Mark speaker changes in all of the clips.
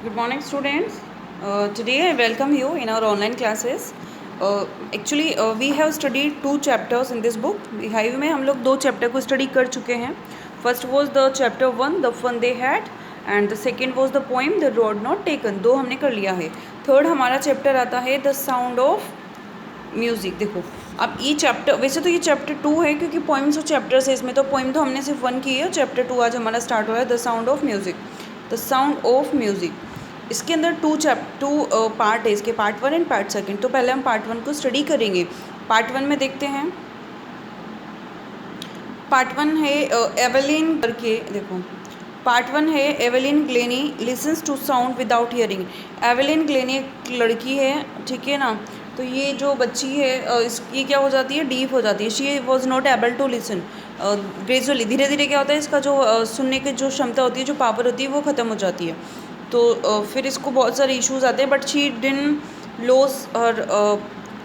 Speaker 1: Good morning, students. Today I welcome you in our online classes. We have studied two chapters in this book. Beehive में हम लोग दो chapter को study कर चुके हैं. First was the chapter 1, the fun they had, and the second was the poem, the road not taken. दो हमने कर लिया है. थर्ड हमारा चैप्टर आता है the sound of म्यूज़िक. देखो अब ये चैप्टर, वैसे तो ये चैप्टर 2 है क्योंकि पोइम्स और चैप्टर्स है इसमें, तो पोइम तो हमने सिर्फ 1 की है. चैप्टर 2 आज हमारा स्टार्ट हो रहा है, the sound of music. The sound of music, इसके अंदर टू पार्ट है इसके, पार्ट 1 एंड पार्ट 2. तो पहले हम पार्ट 1 को स्टडी करेंगे. पार्ट 1 में देखते हैं. पार्ट 1 है एवेलिन करके. देखो पार्ट 1 है Evelyn Glennie listens to sound without hearing. Evelyn Glennie एक लड़की है, ठीक है ना. तो ये जो बच्ची है ये क्या हो जाती है, डीप हो जाती है. She was not able to listen. Gradually धीरे धीरे क्या होता है, इसका जो सुनने की जो क्षमता होती है, जो पावर होती है, वो ख़त्म हो जाती है. तो फिर इसको बहुत सारे इश्यूज आते हैं, but she didn't loss her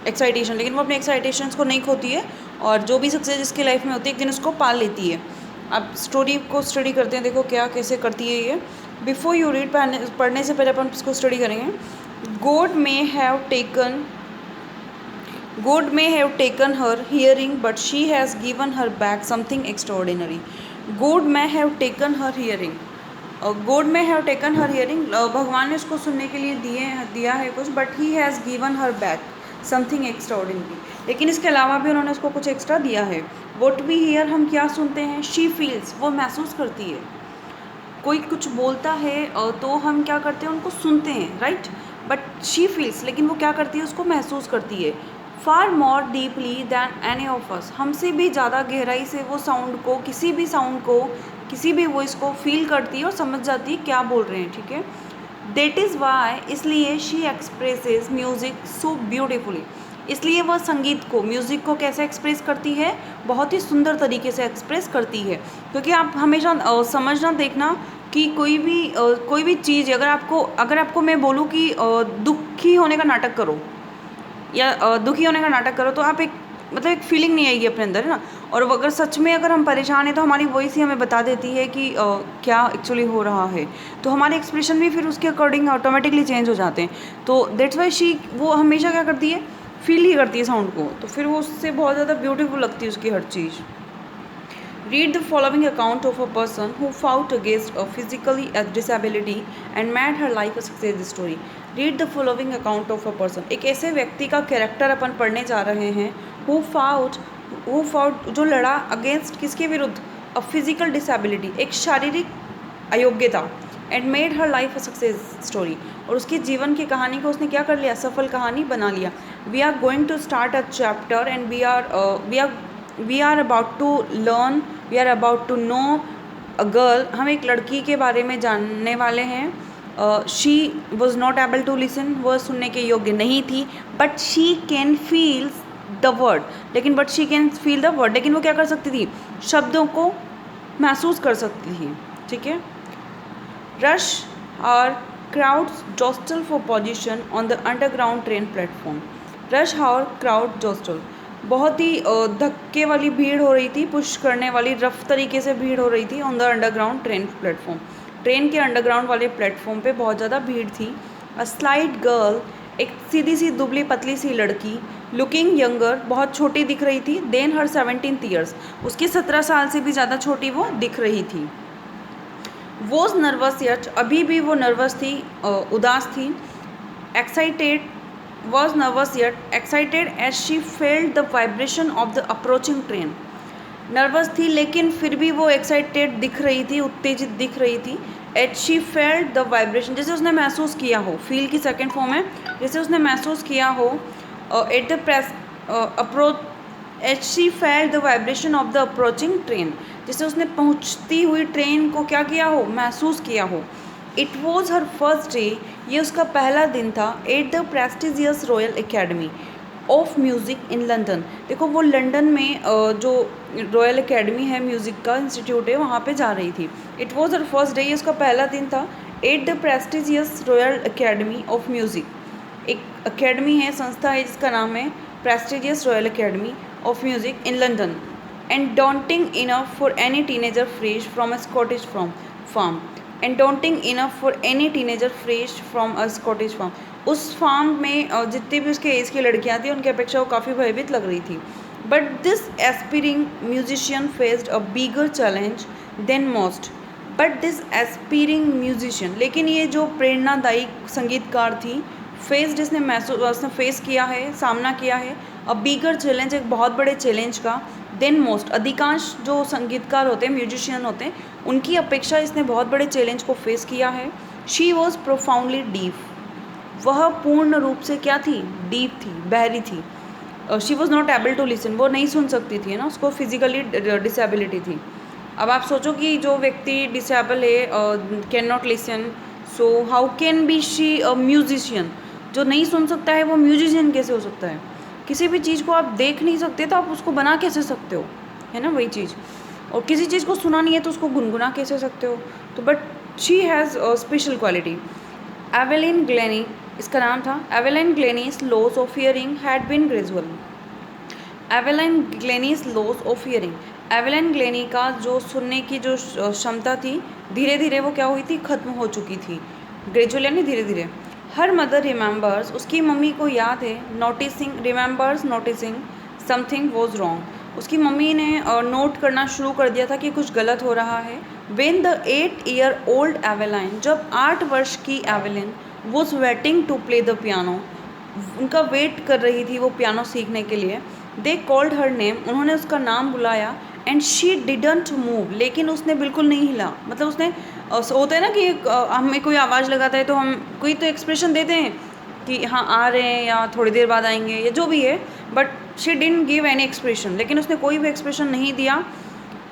Speaker 1: excitation. लेकिन वो अपने एक्साइटेशंस को नहीं खोती है, और जो भी सक्सेस इसकी लाइफ में होती है एक दिन उसको पाल लेती है. अब स्टोरी को स्टडी करते हैं. देखो क्या कैसे करती है ये. बिफोर यू रीड, पढ़ने से पहले अपन इसको स्टडी करेंगे. God may have taken her hearing, but she has given her back something extraordinary. God may have taken her hearing. God may have taken her hearing. भगवान ने उसको सुनने के लिए दिया है कुछ, but he has given her back something extraordinary. लेकिन इसके अलावा भी उन्होंने उसको कुछ एक्स्ट्रा दिया है. What we hear, हम क्या सुनते हैं. She feels, वो महसूस करती है. कोई कुछ बोलता है तो हम क्या करते हैं, उनको सुनते हैं, राइट. बट शी फील्स, लेकिन वो क्या करती है, उसको महसूस करती है. Far more deeply than any of us, हमसे भी ज़्यादा गहराई से वो साउंड को, किसी भी साउंड को, किसी भी वॉइस को फील करती है और समझ जाती है क्या बोल रहे हैं, ठीक है. देट इज़ वाई, इसलिए she expresses music so beautifully. इसलिए वह संगीत को, म्यूज़िक को कैसे एक्सप्रेस करती है, बहुत ही सुंदर तरीके से एक्सप्रेस करती है. क्योंकि आप हमेशा समझना, देखना कि कोई भी चीज़, अगर आपको मैं बोलूँ कि दुखी होने का नाटक करो या दुखी होने का नाटक करो, तो आप एक फीलिंग नहीं आएगी अपने अंदर, है ना. और अगर सच में अगर हम परेशान हैं तो हमारी वॉइस ही हमें बता देती है कि क्या एक्चुअली हो रहा है. तो हमारे एक्सप्रेशन भी फिर उसके अकॉर्डिंग ऑटोमेटिकली चेंज हो जाते हैं. तो दैट्स वाई वो हमेशा क्या करती है, फील ही करती है साउंड को. तो फिर वो उससे बहुत ज़्यादा ब्यूटीफुल लगती है उसकी हर चीज़. Read the following account of a person who fought against a physically disability and made her life a success story. Read the following account of a person. एक ऐसे व्यक्ति का कैरेक्टर अपन पढ़ने जा रहे हैं. who fought, जो लड़ा अगेंस्ट, किसके विरुद्ध, अ फिजिकल डिसेबिलिटी, एक शारीरिक अयोग्यता, and made her life a success story, और उसके जीवन की कहानी को उसने क्या कर लिया, सफल कहानी बना लिया. We are going to start a chapter and we are about to learn, we are about to know a girl. हम एक लड़की के बारे में जानने वाले हैं. She was not able to listen, वह सुनने के योग्य नहीं थी. But she can feel the word, लेकिन वो क्या कर सकती थी, शब्दों को महसूस कर सकती थी, ठीक है. रश और crowds jostle for position on the underground train platform. Rush और क्राउड जॉस्टल, बहुत ही धक्के वाली भीड़ हो रही थी, पुश करने वाली रफ तरीके से भीड़ हो रही थी on the underground train platform. Train के अंडरग्राउंड वाले प्लेटफॉर्म पे बहुत ज़्यादा भीड़ थी. अ स्लाइट गर्ल, एक सीधी सी दुबली पतली सी लड़की, लुकिंग यंगर, बहुत छोटी दिख रही थी, देन हर 17 ईयर्स, उसकी 17 साल से भी ज़्यादा छोटी वो दिख रही थी. वॉज नर्वस येट, अभी भी वो नर्वस थी, उदास थी. Excited, was nervous yet excited as she felt the vibration of the approaching train. Nervous थी लेकिन फिर भी वो एक्साइटेड दिख रही थी, उत्तेजित दिख रही थी. At she felt the vibration, जैसे उसने महसूस किया हो, फील की सेकेंड फॉर्म है, जैसे उसने महसूस किया हो. At the press approach, at she felt the vibration of the approaching train, जैसे उसने पहुंचती हुई ट्रेन को क्या किया हो, महसूस किया हो. It was her first day, ये उसका पहला दिन था. At the prestigious royal academy of music in London. देखो वो लंदन में जो रॉयल एकेडमी है, म्यूज़िक का इंस्टीट्यूट है, वहाँ पे जा रही थी. It was her first day, ये उसका पहला दिन था. At the prestigious royal academy of music, एक एकेडमी है, संस्था है जिसका नाम है prestigious royal academy of music in London. And daunting enough for any teenager fresh from a Scottish farm. And daunting enough for any teenager fresh from a Scottish farm. उस farm में जितनी भी उसके एज की लड़कियां थी उनकी अपेक्षा वो काफ़ी भयभीत लग रही थी। But this aspiring musician faced a bigger challenge than most. But this aspiring musician, लेकिन ये जो प्रेरणादायी संगीतकार थी, उसने फेस किया है, सामना किया है अ बिगर चैलेंज, एक बहुत बड़े चैलेंज का, देन मोस्ट, अधिकांश जो संगीतकार होते हैं, म्यूजिशियन होते हैं, उनकी अपेक्षा इसने बहुत बड़े चैलेंज को फेस किया है। शी वॉज प्रोफाउंडली डीप, वह पूर्ण रूप से क्या थी, डीप थी, बहरी थी। She was not able to listen, वो नहीं सुन सकती थी ना, उसको फिजिकली डिसेबिलिटी थी। अब आप सोचो कि जो व्यक्ति डिसेबल है, can not listen, so how can be she a musician. जो नहीं सुन सकता है वो म्यूजिशियन कैसे हो सकता है? किसी भी चीज़ को आप देख नहीं सकते तो आप उसको बना कैसे सकते हो, है ना, वही चीज़। और किसी चीज़ को सुना नहीं है तो उसको गुनगुना कैसे सकते हो? तो but she has special quality. Evelyn Glennie इसका नाम था। Evelyn Glennie's loss of hearing had been gradual. Evelyn Glennie's loss of hearing, Evelyn Glennie का जो सुनने की जो क्षमता थी, धीरे धीरे वो क्या हुई थी, ख़त्म हो चुकी थी। ग्रेजुअल यानी धीरे धीरे। हर मदर रिमेंबर्स, उसकी मम्मी को याद है, noticing, remembers noticing something was wrong, उसकी मम्मी ने नोट करना शुरू कर दिया था कि कुछ गलत हो रहा है। व्हेन द 8-year-old एवेलाइन, जब 8 वर्ष की Evelyn was waiting to play the piano, उनका वेट कर रही थी वो पियानो सीखने के लिए। दे कॉल्ड हर नेम, उन्होंने उसका नाम बुलाया। एंड शी डिडंट मूव, लेकिन उसने बिल्कुल नहीं हिला। मतलब उसने होता है ना कि हमें कोई आवाज़ लगाता है तो हम कोई तो एक्सप्रेशन देते हैं कि हाँ आ रहे हैं या थोड़ी देर बाद आएंगे या जो भी है, but she didn't give any expression, लेकिन उसने कोई भी एक्सप्रेशन नहीं दिया।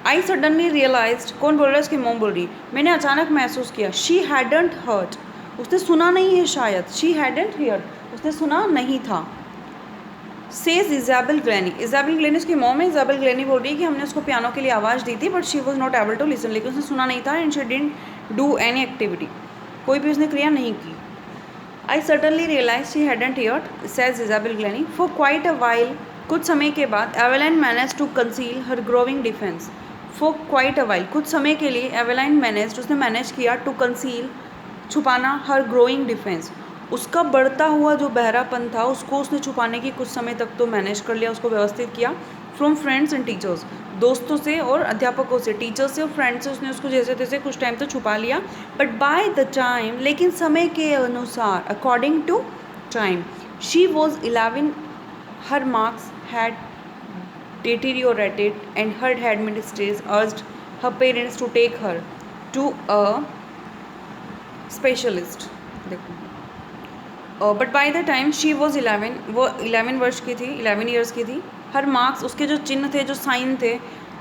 Speaker 1: आई सडनली रियलाइज्ड, कौन बोल रहा है, उसकी मॉम बोल रही, मैंने अचानक महसूस किया, शी हैडंट हर्ट, उसने सुना नहीं है शायद, शी हैडंट हियर्ड, उसने सुना नहीं था। Says Isabel Glenny, Isabel Glenny उसकी मॉम है, इजाबेल ग्लेनी बोल रही है कि हमने उसको पियानो के लिए आवाज़ दी थी but she was not able to listen, लेकिन उसने सुना नहीं था। And she didn't do any activity, कोई भी उसने क्रिया नहीं की। I certainly realise she hadn't heard, says Isabel Glennie. For quite a while, कुछ समय के बाद, Evelyn manage to conceal her growing deafness. For quite a while, कुछ समय के लिए, एवेलाइन मैनेज, उसने मैनेज किया, टू कंसील, छुपाना, हर ग्रोइंग डिफेंस, उसका बढ़ता हुआ जो बहरापन था उसको उसने छुपाने की कुछ समय तक तो मैनेज कर लिया, उसको व्यवस्थित किया। फ्रॉम फ्रेंड्स एंड टीचर्स, दोस्तों से और अध्यापकों से, टीचर्स से और फ्रेंड्स से उसने उसको जैसे तैसे कुछ टाइम तो छुपा लिया। बट बाय द टाइम, लेकिन समय के अनुसार, according to time, she was 11, her marks had deteriorated and her headmistress urged her parents to take her to a specialist। देखो, but by the time she was 11, वो 11 वर्ष की थी, 11 years की थी। हर मार्क्स, उसके जो चिन्ह थे, जो साइन थे,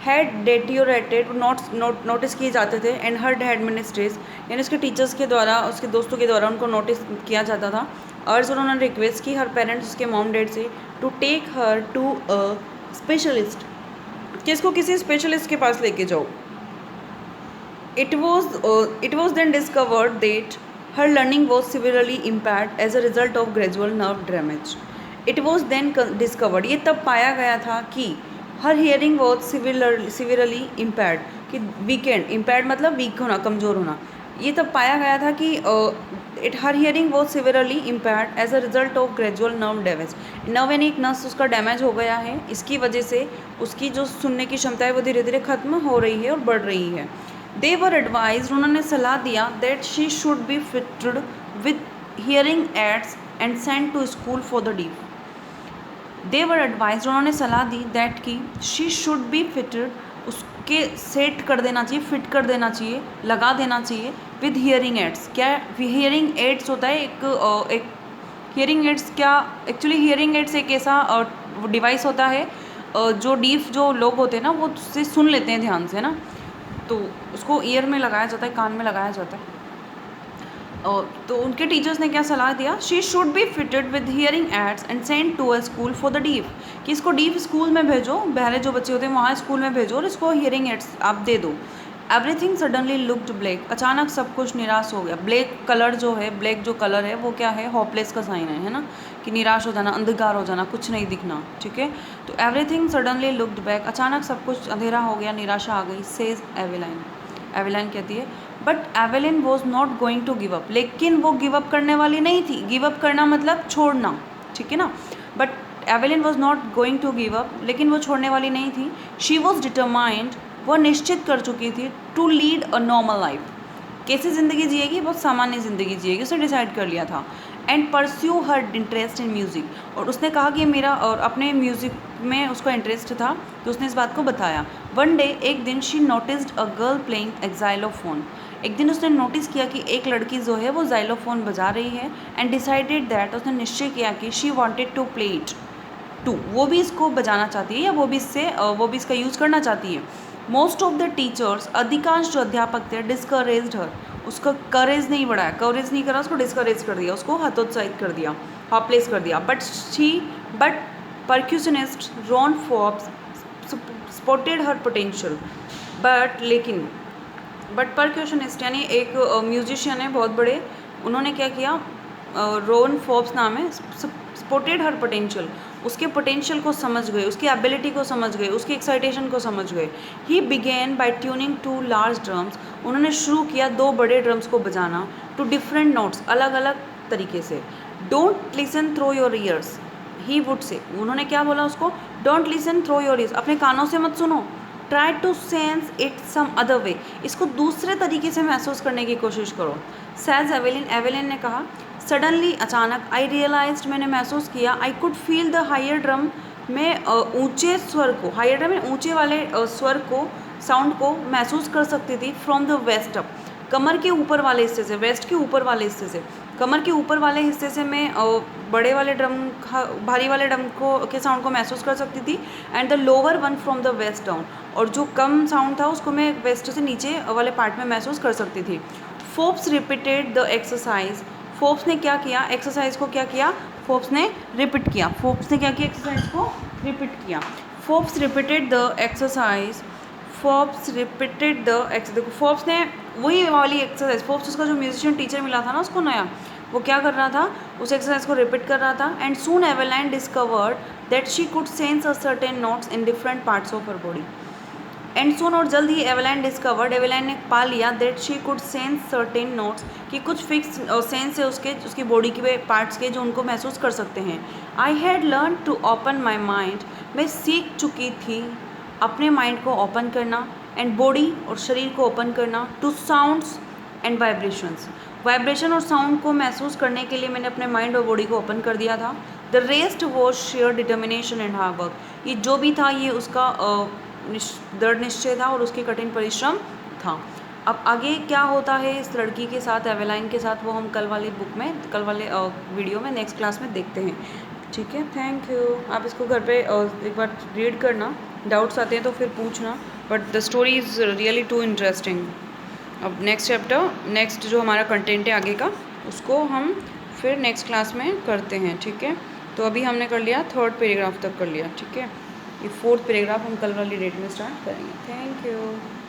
Speaker 1: हैड डेटियोरेटेड, नोटिस किए जाते थे। एंड हर एडमिनिस्ट्रेस, यानी उसके टीचर्स के द्वारा, उसके दोस्तों के द्वारा उनको नोटिस किया जाता था। अर्ज, उन्होंने रिक्वेस्ट की हर पेरेंट्स, उसके मॉम डैड से, to take her to a specialist, कि इसको किसी स्पेशलिस्ट के पास लेके जाओ। It was then discovered that her learning was severely impaired as a result of gradual nerve damage. It was then discovered, ये तब पाया गया था कि her hearing was severely impaired, कि weakened, impaired मतलब weak होना, कमज़ोर होना। ये तब पाया गया था कि her hearing was severely impaired as a result of gradual nerve damage. Nerve यानी एक नस उसका डैमेज हो गया है, इसकी वजह से उसकी जो सुनने की क्षमता है वो धीरे धीरे खत्म हो रही है और बढ़ रही है। They were advised, उन्होंने सलाह दिया, that she should be fitted with hearing aids and sent to school for the deaf. They were advised, उन्होंने सलाह दी, that कि she should be fitted, उसके सेट कर देना चाहिए, फिट कर देना चाहिए, लगा देना चाहिए, with hearing aids। क्या hearing aids होता है? एक hearing aids क्या, एक्चुअली hearing aids एक ऐसा डिवाइस होता है जो डीफ जो लोग होते हैं ना, वो उससे सुन लेते हैं ध्यान से ना, तो उसको ईयर में लगाया जाता है, कान में लगाया जाता है। तो उनके टीचर्स ने क्या सलाह दिया, she should be fitted with hearing aids and send to a school for the deaf, कि इसको डीफ स्कूल में भेजो, बहरे जो बच्चे होते हैं वहाँ स्कूल में भेजो और इसको हियरिंग एड्स आप दे दो। एवरीथिंग सडनली लुक्ड ब्लैक, अचानक सब कुछ निराश हो गया। ब्लैक कलर जो है, ब्लैक जो कलर है वो क्या है, होपलेस का साइन है ना, कि निराश हो जाना, अंधकार हो जाना, कुछ नहीं दिखना, ठीक है। तो एवरीथिंग सडनली लुक्ड बैक, अचानक सब कुछ अंधेरा हो गया, निराशा आ गई। सेज एवेलाइन, एवेलाइन कहती है, but Evelyn was not going to give up, लेकिन वो गिव अप करने वाली नहीं थी। गिव अप करना मतलब छोड़ना, ठीक है ना। But Evelyn was not going to give up, लेकिन वो छोड़ने वाली नहीं थी। शी वॉज डिटरमाइंड, वो निश्चित कर चुकी थी, to lead a normal life, कैसे ज़िंदगी जिएगी, बहुत सामान्य ज़िंदगी जिएगी, उसने डिसाइड कर लिया था। And pursue her interest in music, और उसने कहा कि मेरा और अपने म्यूज़िक में उसका इंटरेस्ट था, तो उसने इस बात को बताया। वन डे, एक दिन, she noticed a girl playing a xylophone, एक दिन उसने नोटिस किया कि एक लड़की जो है वो ज़ाइलोफोन बजा रही है। एंड डिसाइडेड दैट, उसने निश्चय किया कि she wanted to play it too, वो भी इसको बजाना चाहती है, या वो भी इसका यूज़ करना चाहती है। मोस्ट ऑफ द टीचर्स, अधिकांश जो अध्यापक थे, डिस्करेज्ड हर, उसका करेज नहीं बढ़ाया, कवरेज नहीं करा, उसको डिस्करेज कर दिया, उसको हतोत्साहित कर दिया, हॉपलेस कर दिया। But percussionist Ron Forbes spotted her potential, but percussionist यानी एक म्यूजिशियन है बहुत बड़े, उन्होंने क्या किया, रॉन फॉर्ब्स नाम है, स्पॉटेड हर पोटेंशियल, उसके पोटेंशियल को समझ गए, उसकी एबिलिटी को समझ गए, उसकी एक्साइटेशन को समझ गए। He began by tuning two large drums, उन्होंने शुरू किया 2 बड़े ड्रम्स को बजाना, टू डिफरेंट नोट्स, अलग अलग तरीके से। Don't listen through your ears, he would say, उन्होंने क्या बोला उसको, don't listen through your ears, अपने कानों से मत सुनो, try to sense it some other way, इसको दूसरे तरीके से महसूस करने की कोशिश करो। सैज एवेलिन, एवेलिन ने कहा, सडनली, अचानक, आई रियलाइज्ड, मैंने महसूस किया, I could feel the higher drum, मैं ऊंचे स्वर को, हायर ड्रम में ऊंचे वाले स्वर को, साउंड को महसूस कर सकती थी, फ्रॉम द वेस्ट अप, कमर के ऊपर वाले हिस्से से, वेस्ट के ऊपर वाले हिस्से से, कमर के ऊपर वाले हिस्से से मैं बड़े वाले ड्रम, भारी वाले ड्रम को के साउंड को महसूस कर सकती थी। And the lower one from the waist down, और जो कम साउंड था उसको मैं वेस्ट से नीचे वाले पार्ट में महसूस कर सकती थी। Forbes repeated the exercise, Forbes ने क्या किया, एक्सरसाइज को क्या किया, फोर्ब्स ने रिपीट किया, फोर्ब्स ने क्या किया, एक्सरसाइज को रिपीट किया। Forbes repeated the exercise, Forbes repeated the देखो फोर्ब्स ने वही वाली एक्सरसाइज, फोर्ब्स उसका जो म्यूजिशियन टीचर मिला था ना उसको नया, वो क्या कर रहा था, उस एक्सरसाइज को रिपीट कर रहा था। And soon Evelyn discovered that she could sense a certain notes in different parts of her body. And soon, और जल्द ही एवेलाइन डिस्कवर्ड, एवेलाइन ने पा लिया, that she could sense certain notes, कि कुछ फिक्स सेंस है उसकी बॉडी के पार्ट्स के जो उनको महसूस कर सकते हैं। I had learn to open my mind, मैं सीख चुकी थी अपने माइंड को ओपन करना, एंड बॉडी और शरीर को ओपन करना, to sounds and vibrations, vibration और साउंड को महसूस करने के लिए मैंने अपने माइंड और बॉडी को ओपन कर दिया था। The rest was share determination and hard work, ये जो भी था ये उसका दृढ़ निश्चय था और उसके कठिन परिश्रम था। अब आगे क्या होता है इस लड़की के साथ, एवेलाइन के साथ, वो हम कल वाले वीडियो में, नेक्स्ट क्लास में देखते हैं। ठीक है, थैंक यू। आप इसको घर पे एक बार रीड करना, डाउट्स आते हैं तो फिर पूछना, but the story is really too interesting. अब नेक्स्ट जो हमारा कंटेंट है आगे का, उसको हम फिर नेक्स्ट क्लास में करते हैं। ठीक है, तो अभी हमने कर लिया 3rd पैराग्राफ तक कर लिया। ठीक है, ये 4th पैराग्राफ हम कल वाली डेट में स्टार्ट करेंगे। Thank you.